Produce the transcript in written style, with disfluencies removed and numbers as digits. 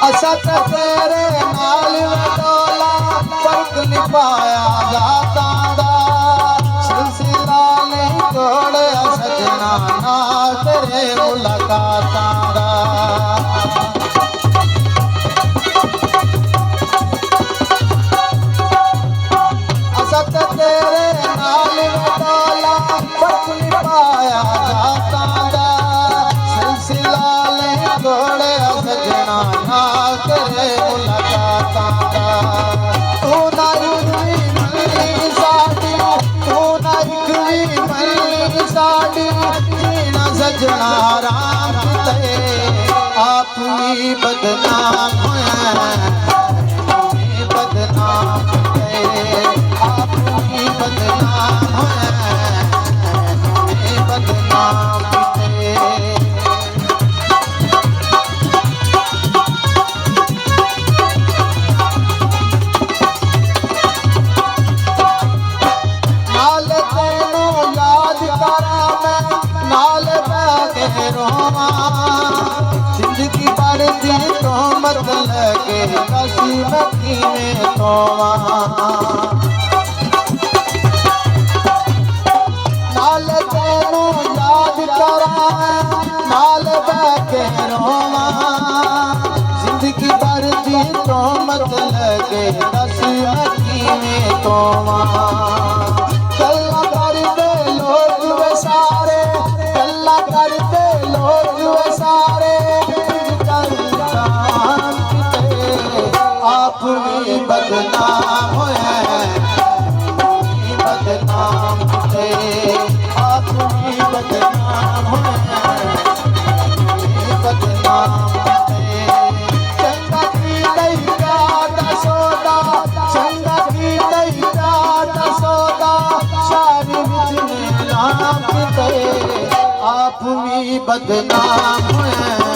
असत तेरे नाल वडोला फर्क नहीं पाया जाता दा सिलसिला नहीं तोड़या सजना ना तेरे मुलाकातां दा असत तेरे नाल वडोला फर्क नहीं पाया जाता दा सिलसिला नहीं तोड़या सजना ना तेरे मुलाकातां दा तू ना रुई मल्ली साडी तू ना रुई मल्ली साडी जीना सजना राम ते आप भी बदनाम होया बदनाम ते आप भी बदनाम होया बदनाम ते नाल तेनू याद करा मैं नाल बैठे रोवां जिंदगी भर दी तोहमत लगे दसी मैं किवें तोवां नाल तेनू याद करा मैं नाल बैठे रोवां जिंदगी भर दी तोहमत लगे दसी मैं किवें तोवां गल्ला करदे लोग वे सारे गल्ला करदे लोग वे सारे आप भी बदनाम होए बदनाम थे आप भी बदनाम होए बदनाम थे चंगा की दई का सौदा चंगा की दई का सौदा शादी विच नाम थे आप भी बदनाम होए